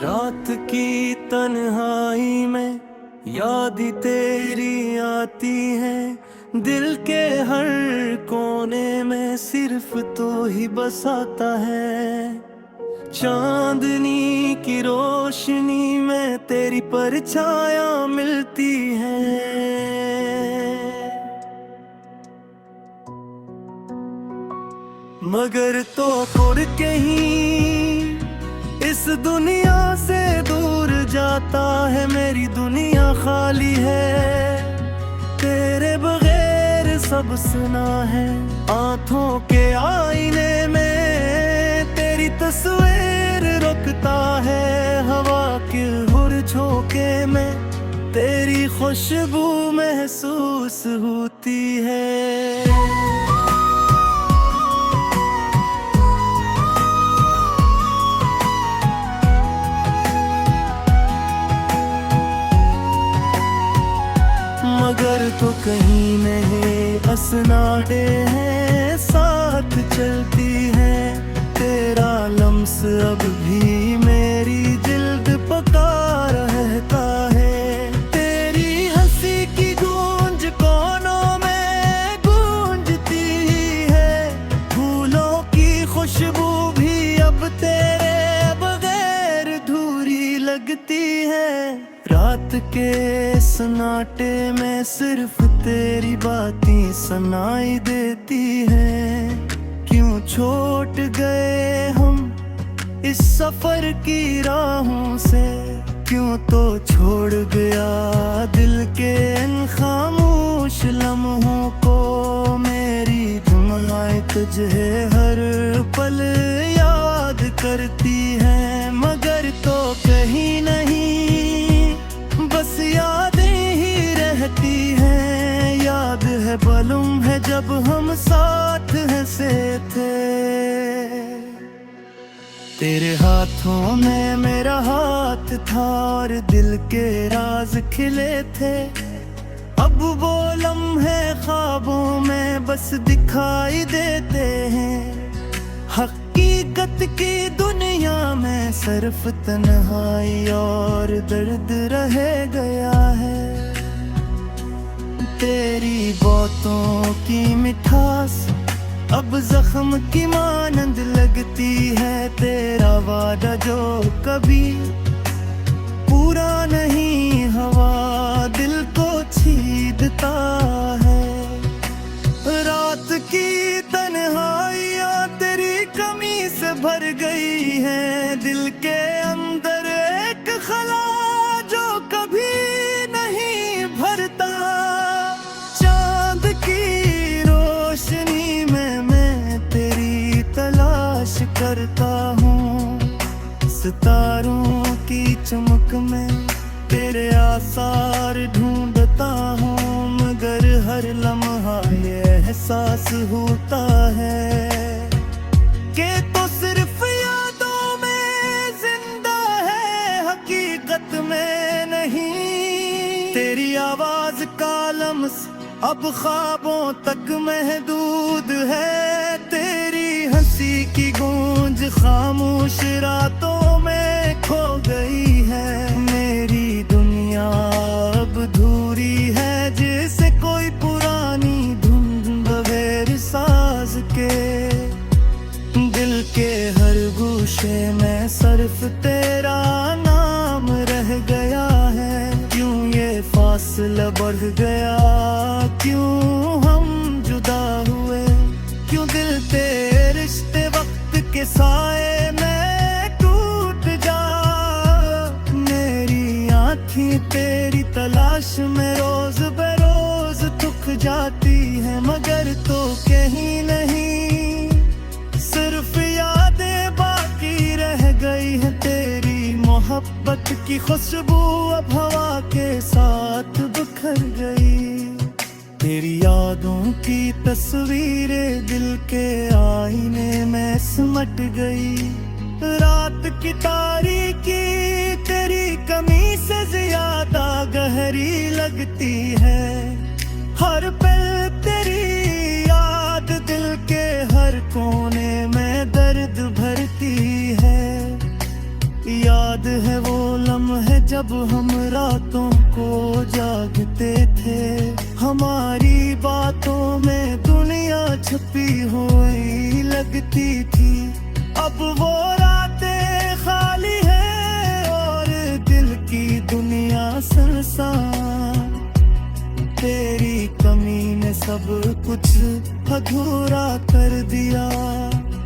रात की तन्हाई में याद तेरी आती है। दिल के हर कोने में सिर्फ तो ही बसाता है। चांदनी की रोशनी में तेरी परछाया मिलती है। मगर तो कोर कहीं इस दुनिया से दूर जाता है। मेरी दुनिया खाली है, तेरे बगैर सब सुना है। आँखों के आईने में तेरी तस्वीर रुकता है। हवा के हुर झोंके में तेरी खुशबू महसूस होती है। मगर तो कहीं नहीं असनाडे हैं साथ चलती है। तेरा लम्स अब भी मेरी जिल्द पका रहता है। तेरी हंसी की गूंज कोनों में गूंजती है। फूलों की खुशबू भी अब तेरे बगैर धूरी लगती है। रात के सन्नाटे में सिर्फ तेरी बातें सुनाई देती हैं। क्यों छोड़ गए हम इस सफर की राहों से। क्यों तो छोड़ गया दिल के इन खामोश लम्हों को। मेरी जुम्मन तुझे हर पल याद करती है। मगर तो कहीं नहीं बस यादें ही रहती हैं। याद है मालूम है जब हम साथ हंसे थे। तेरे हाथों में मेरा हाथ था और दिल के राज खिले थे। अब वो लम्हे ख्वाबों में बस दिखाई देते हैं। हकीकत की दुनिया में सिर्फ तन्हाई और दर्द रह गया है। तेरी बातों की मिठास अब जख्म की मानंद लगती है। तेरा वादा जो कभी पूरा नहीं हवा दिल को छीदता है। रात की तन्हाइयाँ तेरी कमी से भर गई है। दिल के अंदर एक खला जो कभी नहीं भरता। चांद की रोशनी में मैं तेरी तलाश करता हूँ। सितारों की चमक में तेरे आसार ढूंढता हूँ। मगर हर लम्हा ये एहसास होता है कि तो सिर्फ यादों में जिंदा है, हकीकत में नहीं। तेरी आवाज का लम्स अब ख्वाबों तक महदूद है। तेरी हंसी की गूंज खामोश रातों में खो गई है। मेरी दुनिया अब धूरी है जैसे कोई पुरानी धुन बगैर साज के। दिल के हर गोशे में सिर्फ तेरा नाम रह गया है। क्यों ये फासला बढ़ गया, क्यों हम जुदा हुए। क्यों दिल तेरे रिश्ते वक्त के साए में टूट जा। मेरी आँखें तेरी तलाश में रोज बरोज थक जाती है। मगर तो कहीं नहीं सिर्फ यादें बाकी रह गई है। तेरी मोहब्बत की खुशबू अब हवा के साथ बिखर गई। तेरी यादों की तस्वीरें दिल के आईने में सिमट गई। रात की तारीकी तेरी कमी से ज्यादा गहरी लगती है। हर पल तेरी याद दिल के हर कोने में दर्द भरती है। याद है वो लम्हे जब हम रातों को जागते थे, हमारी बातों में दुनिया छुपी हुई लगती थी। अब वो रातें खाली है और दिल की दुनिया सुनसान। तेरी कमी ने सब कुछ अधूरा कर दिया।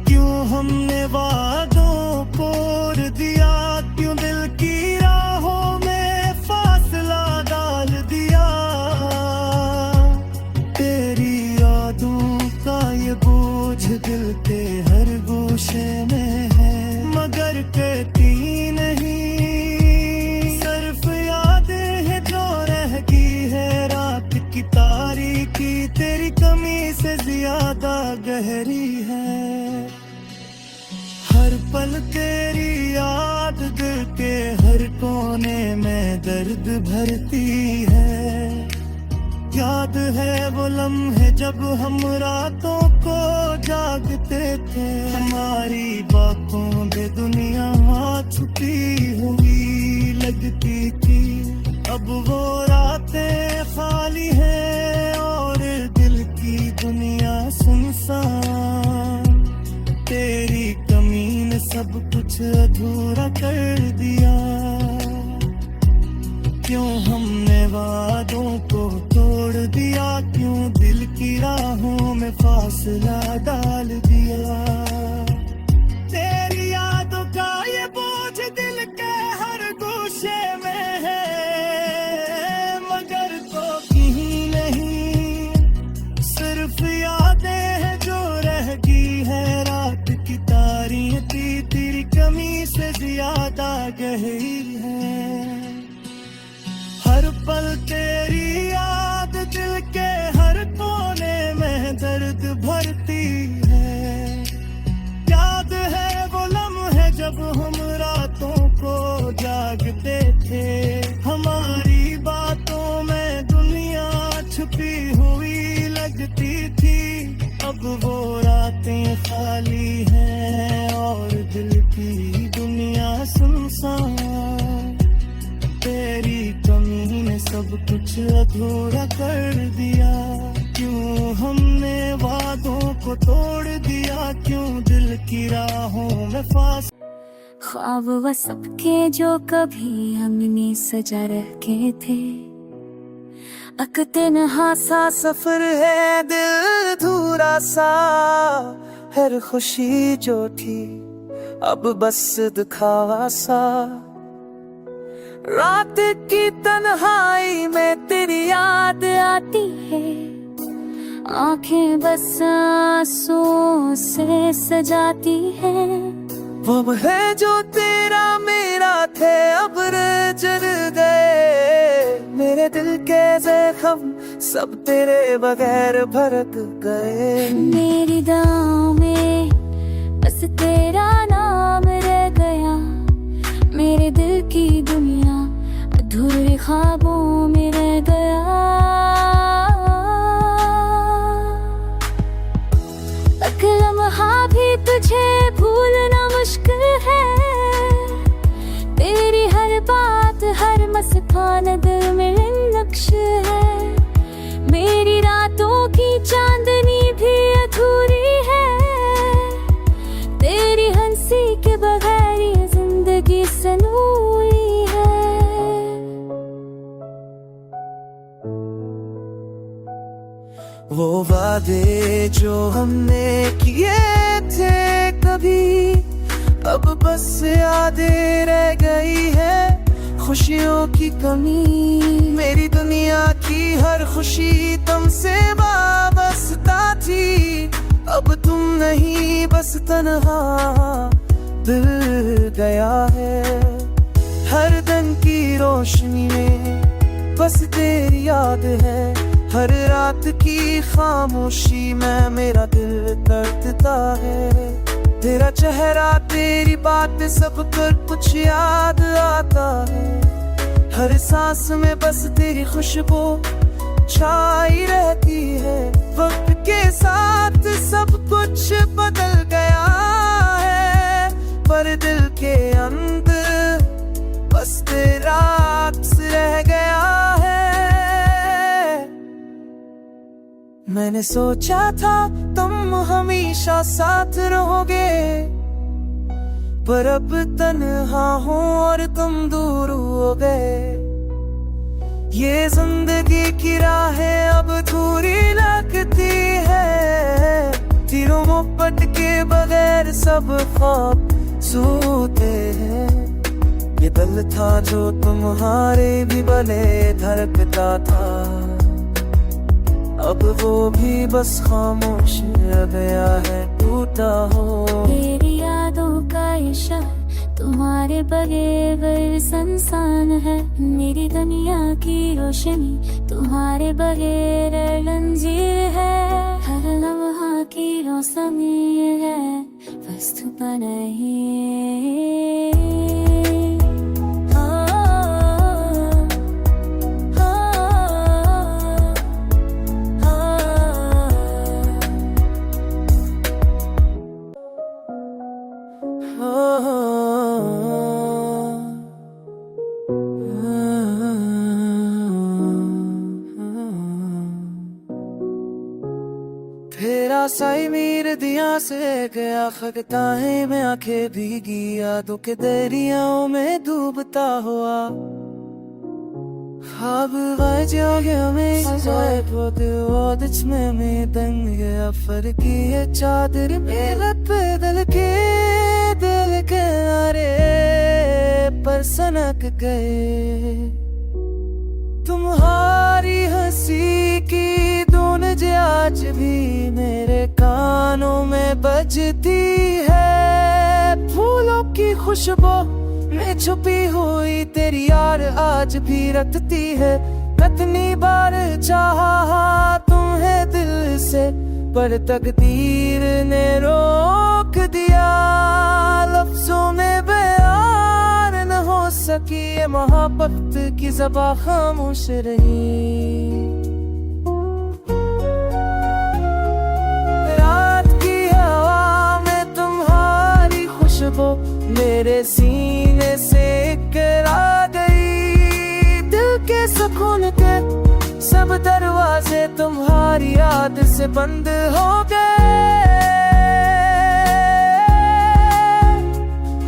क्यों हमने वादों को तोड़ दिया, क्यों दिल की राहों में फासला डाल दिया। तेरी यादों का ये बोझ दिल के हर गोशे में है, मगर कहती नहीं। सिर्फ यादें हैं जो रह गई है रात की तारीकी, तेरी कमी से ज्यादा गहरी है। हर पल तेरी याद दिल के हर कोने में दर्द भरती है। याद है वो लम्हे जब हम रातों को जागते थे, हमारी बातों में दुनिया छुपी हुई लगती थी। अब वो रातें खाली है और दिल की दुनिया सुनसान। तेरी कमी ने सब कुछ अधूरा कर दिया। क्यों हमने वादों को तोड़ दिया, क्यों दिल की राहों में फासला डाल दिया। तेरी यादों का ये बोझ दिल के हर गोशे में है, मगर तो कहीं नहीं। सिर्फ यादें हैं जो रह गई है रात की तारीकी, तेरी कमी से ज्यादा गहरी है। हर पल तेरी याद दिल के हर कोने में दर्द भरती है। याद है वो लम्हे जब हम रातों को जागते थे, हमारी बातों में दुनिया छुपी हुई लगती थी। अब वो रातें खाली हैं और दिल की दुनिया सुनसान। तेरी कमी ने सब कुछ अधूरा कर दिया। क्यों हमने वादों को तोड़ दिया, क्यों दिल की राहों में फास। ख्वाब वो सबके जो कभी हमने सजा रखे थे, अक तन्हा सा सफर है दिल धूरा सा। हर खुशी जो थी अब बस दिखावा सा। रात की तन्हाई में तेरी याद आती है, आंखें बस आंसुओं से सजाती है। वो है जो तेरा मेरा थे अब जल गए, मेरे दिल के जख्म सब तेरे बगैर भरक गए। मेरी दाओं में बस तेरा नाम रह गया, मेरे दिल की दुनिया अधूरे ख्वाबों में रह गया। एक लम्हा भी तुझे भूलना मुश्किल है, तेरी हर बात हर मस्तान दिल में नक्श है। मेरी रातों की चांदनी भी अधूरी है, तेरी हंसी के बगैर ये जिंदगी सनूई है। वो वादे जो हमने किए थे कभी, अब बस यादें रह गई है। खुशियों की कमी, मेरी दुनिया की हर खुशी तुमसे वाबस्ता थी। अब तुम नहीं बस तन्हा दिल गया है। हर दिन की रोशनी में बस तेरी याद है, हर रात की खामोशी में मेरा दिल दर्दता है। तेरा चेहरा तेरी बात सब कर कुछ याद आता है। हर सांस में बस तेरी खुशबू छाई रहती है। वक्त के साथ सब कुछ बदल गया है, पर दिल के अंदर बस तेरा अक्स रह गया है। मैंने सोचा था तुम हमेशा साथ रहोगे, पर अब तन्हा हूँ और तुम दूर हो गए। ये जिंदगी की राहें अब अधूरी लगती है, तीरों मोहब्बत के बगैर सब ख्वाब सोते हैं। ये दिल था जो तुम्हारे भी भले धड़कता था, अब वो भी बस खामोश रह गया है, टूटा हो। तेरी यादों का ये शहर तुम्हारे बगैर संसान है, मेरी दुनिया की रोशनी तुम्हारे बगैर लंजीर है। हर लम्हा की रोशनी है बस तुम नहीं। तेरा साई मीर दिया से गया खगताएं में आंखें भीगी, यादों के दरियाओं में डूबता हुआ। ख्वाब वजह में सजाए बहुत वादच में दंग गया, फर्की ये चादर मेरे पैदल के दिल किनारे पर सनक गए। तुम्हारी हंसी की धुन जो आज भी मेरे कानों में बजती है, फूलों की खुशबू में छुपी हुई तेरी यार आज भी रटती है। कितनी बार चाहा तुम्हें दिल से, पर तकदीर ने रोक दिया। लफ्जों में बयान न हो सकी ये मोहब्बत की ज़बां खामोश रही। रात की हवा में तुम्हारी खुशबू मेरे सीने से इकरा गई। दिल के सुकून के सब दरवाजे तुम्हारी याद से बंद हो गए।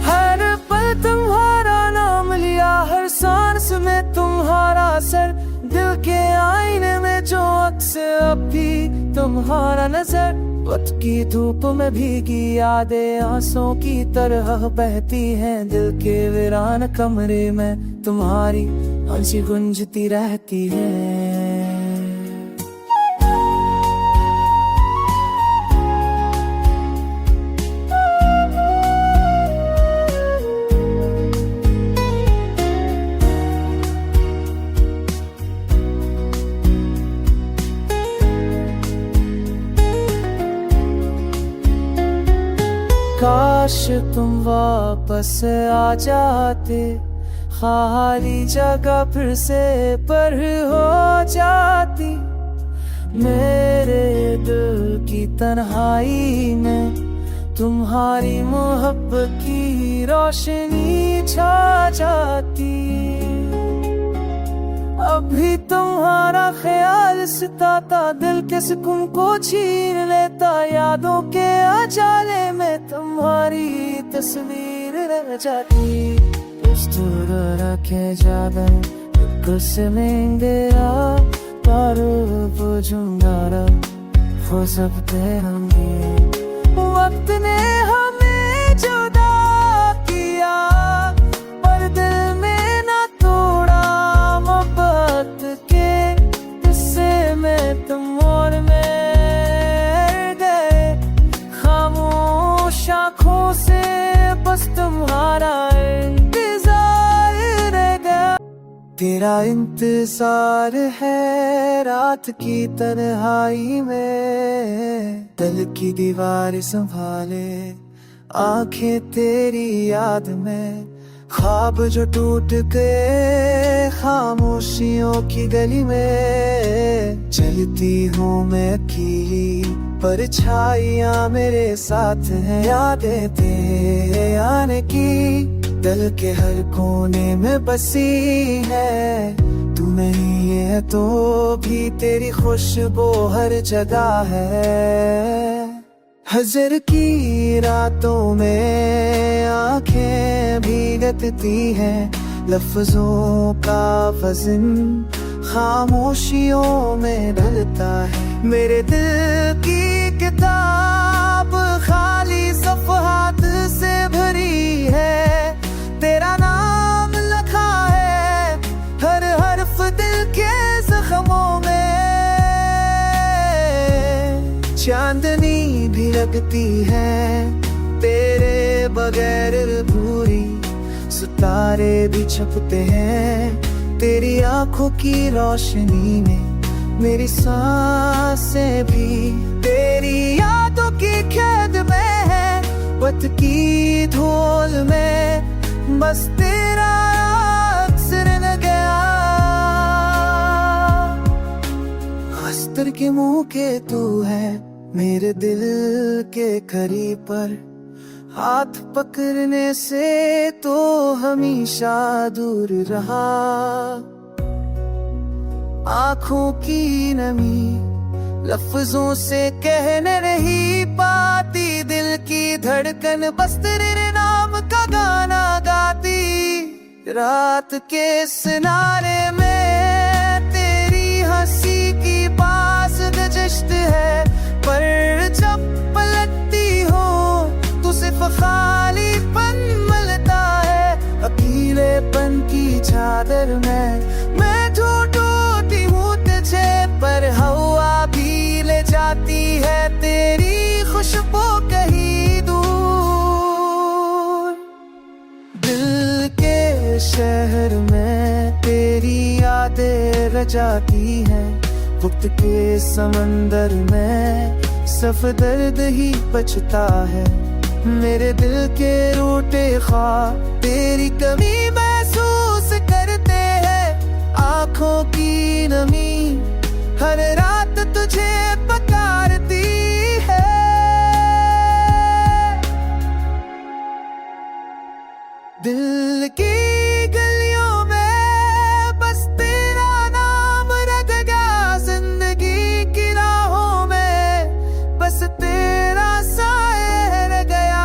हर पल तुम्हारा नाम लिया, हर सांस में तुम्हारा असर, दिल के आईने में जो अक्स अब भी तुम्हारा नजर। वक्त की धूप में भीगी यादें आंसुओं की तरह बहती हैं, दिल के वीरान कमरे में तुम्हारी हंसी गुंजती रहती है। काश तुम वापस आ जाते, खाली जगह फिर से पर हो जाती। मेरे दिल की तन्हाई में तुम्हारी मोहब्बत की रोशनी छा जाती। अभी तुम्हारा ख्याल सताता, दिल के सुकून को छीन लेता। यादों के अजाले में तुम्हारी तस्वीर रह जाती। रखे जागर कुसमेंगे पर बुझूंगा हो सकते होंगे। वक्त ने हमें जुदा किया, पर दिल में ना तोड़ा। मोहब्बत के किस्से में तुम और मैं गए, खामोश आँखों से बस तुम्हारा इंतजार रह गया। तेरा इंतजार है रात की तन्हाई में, दिल की दीवार संभाले आंखें तेरी याद में। ख्वाब जो टूट गए खामोशियों की गली में, चलती हूँ मैं अकेली परछाइयाँ मेरे साथ हैं। यादें तेरे आने की दिल के हर कोने में बसी है। तू नहीं है तो भी तेरी खुशबू हर जगह है। हज़र की रातों में आंखें भीगती हैं, लफ्जों का वज़न खामोशियों में ढलता है। मेरे दिल की किताब खाली सफ़हात से भरी है, तेरा नाम लिखा है हर हर्फ दिल के ज़ख्मों में। चांदनी भी लगती है तेरे बगैर भूरी, सितारे भी छपते हैं तेरी आंखों की रोशनी में। मेरी सांसें भी तेरी यादों की कैद में है, वक्त की धूल में बस तेरा अक्स रह गया। अस्तर के मुंह के तू है मेरे दिल के करीब, पर हाथ पकड़ने से तो हमेशा दूर रहा। आंखों की नमी लफ्जों से कहने नहीं पाती, दिल की धड़कन बस तेरे नाम का गाना गाती। रात के किनारे में तेरी हंसी की पास नजश्त है, पर जब पलटती हो तो सिर्फ खालीपन मिलता है। अकेलेपन की चादर में मैं ढूंढती हूँ तुझे, पर हवा भी ले जाती है तेरी खुशबू कहीं दूर। दिल के शहर में तेरी यादें रह जाती हैं, वक्त के समंदर में सिर्फ दर्द ही बचता है। मेरे दिल के रूठे ख्वाब तेरी कमी महसूस करते हैं। आंखों की नमी हर रात तुझे पुकारती है। दिल की गलियों में बस तेरा नाम रह गया, जिंदगी की राहों में बस तेरा साया रह गया।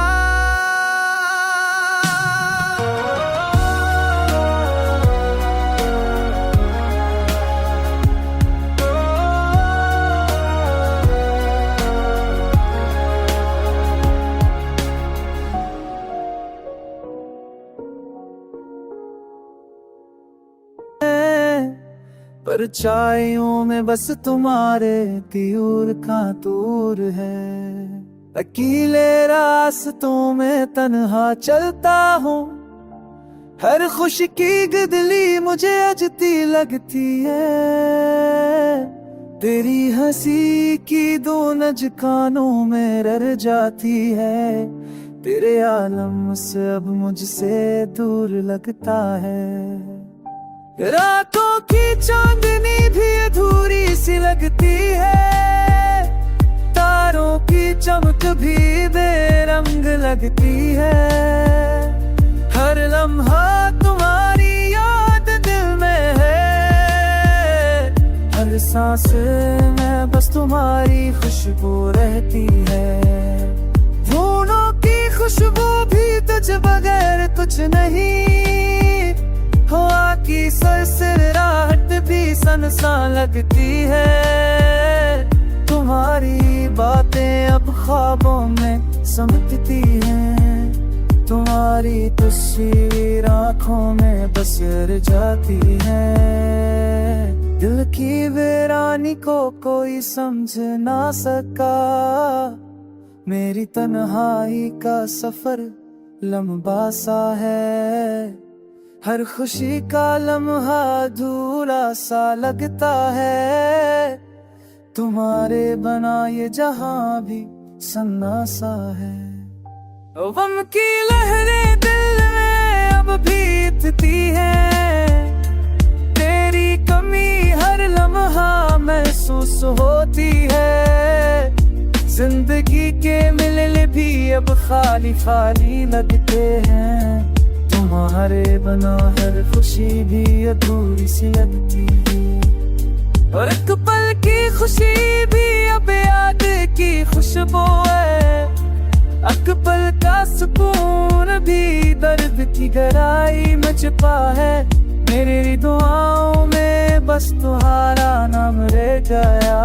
परछाइयों में बस तुम्हारे तीर का दूर है। अकेले रास्तों में तन्हा चलता हूँ, हर खुशी की गदली मुझे अजती लगती है। तेरी हंसी की दो नज कानों में रह जाती है, तेरे आलम से अब मुझसे दूर लगता है। रातों की चांदनी भी अधूरी सी लगती है, तारों की चमक भी बेरंग लगती है। हर लम्हा तुम्हारी याद दिल में है, हर सांस में बस तुम्हारी खुशबू रहती है। फूलों की खुशबू भी तुझ बगैर कुछ नहीं, हवा की सरसराहट भी सन-सा लगती है। तुम्हारी बातें अब ख्वाबों में समझती हैं, तुम्हारी तस्वीर आँखों में बसर जाती है। दिल की वीरानी को कोई समझ ना सका, मेरी तन्हाई का सफर लंबा सा है। हर खुशी का लम्हा अधूरा सा लगता है, तुम्हारे बना ये जहां भी सन्ना सा है। गम की लहरें दिल में अब बीतती हैं, तेरी कमी हर लम्हा महसूस होती है। जिंदगी के मिलने भी अब खाली खाली लगते हैं, तुम्हारे बना हर खुशी भी अधूरी सी लगती है, और एक पल की खुशी भी अब याद की खुशबू है। एक पल का सुकून भी दर्द की गहराई में छिपा है। मेरी दुआओं में बस तुम्हारा नाम रह गया,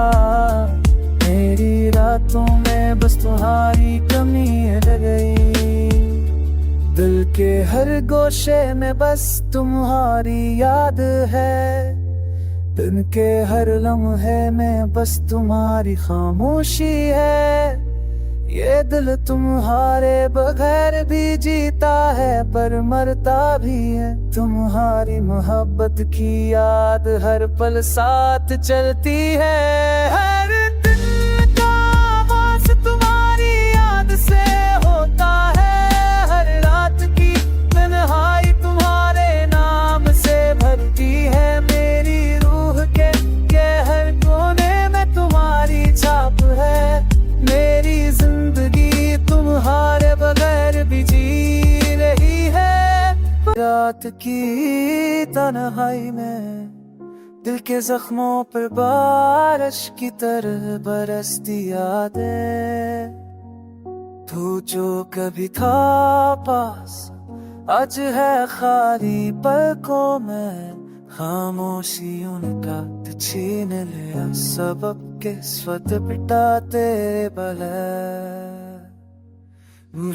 मेरी रातों में बस तुम्हारी कमी रह गई। दिल के हर गोशे में बस तुम्हारी याद है, दिन के हर लम्हे में बस तुम्हारी खामोशी है। ये दिल तुम्हारे बगैर भी जीता है पर मरता भी है। तुम्हारी मोहब्बत की याद हर पल साथ चलती है। हर दिन का आवाज तुम्हारी याद से होता है, हर रात की तन्हाई तुम्हारे नाम से भरती है। मेरी रूह के हर कोने में तुम्हारी छाप है, मेरी जिंदगी तुम्हारे बगैर भी जी रही है। रात की तन्हाई में दिल के जख्मों पर बारिश की तरह बरसती यादें। तू जो कभी था पास आज है खाली पलकों में, खामोशी उनका छीन लिया सबक के स्वत पिटा तेरे बगैर।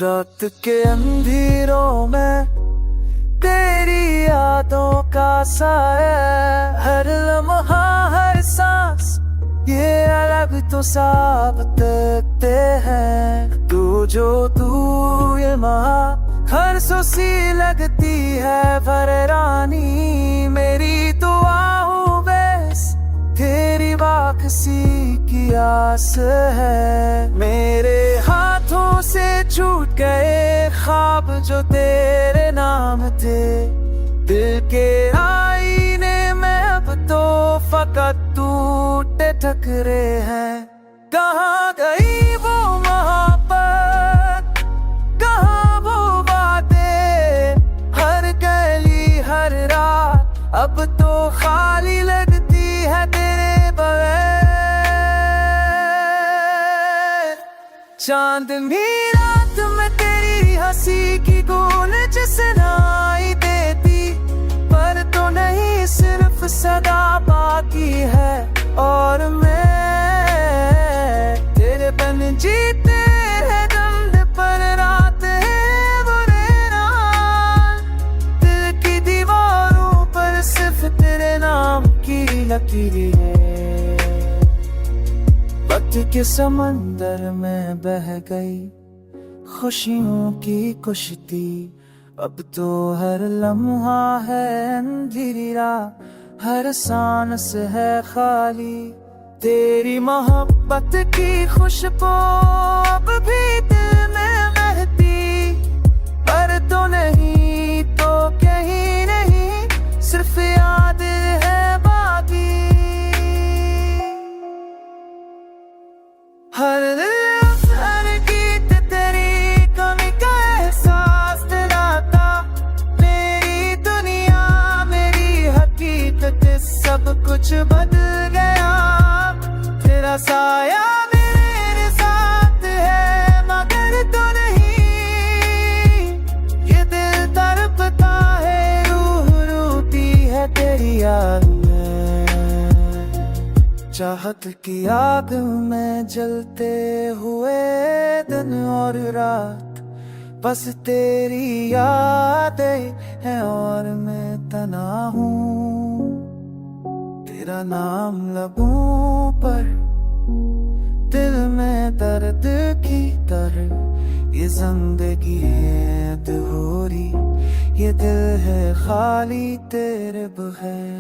रात के अंधेरों में तेरी यादों का साया, हर लम्हा हर सांस ये अलग तो साफ तकते हैं। तू ये माँ हर सुसी लगती है फररानी, मेरी दुआओं बेस तेरी वापसी की आस है। मेरे हाथों से छूट गए ख्वाब जो तेरे नाम थे, दिल के आईने में अब तो फकत टूटे ठकरे हैं। कहाँ गई वो मोहब्बत, कहाँ वो बातें, हर गली हर रात अब तो खाली लगती है तेरे बगैर। चांदनी रात में तेरी हंसी की गूंज सुनाई देती, पर तो नहीं सिर्फ सदा बाकी है। और मैं तेरे बन जीते हैं दम पर रात है बुरे रात, दिल की दीवारों पर सिर्फ तेरे नाम की लकीरें है। वक्त के समंदर में बह गई खुशियों की कुश्ती, अब तो हर लम्हा है अंधेरी रात, हर सांस है खाली। तेरी मोहब्बत की खुशबू अब भी दिल में बहती, पर तो नहीं तो कहीं नहीं सिर्फ याद है बाकी। हर गीत तेरी कमी का एहसास दिलाता, मेरी दुनिया मेरी हकीकत सब कुछ बदल गया। तेरा साया मेरे साथ है मगर तो नहीं, ये दिल तड़पता है रूह रोती है तेरी याद में। चाहत की आग में जलते हुए दिन और रात, बस तेरी यादें हैं और मैं तना हूँ। तेरा नाम लबों पर दिल में दर्द की तरह, ये जिंदगी है अधूरी, ये दिल है खाली तेरे बगैर।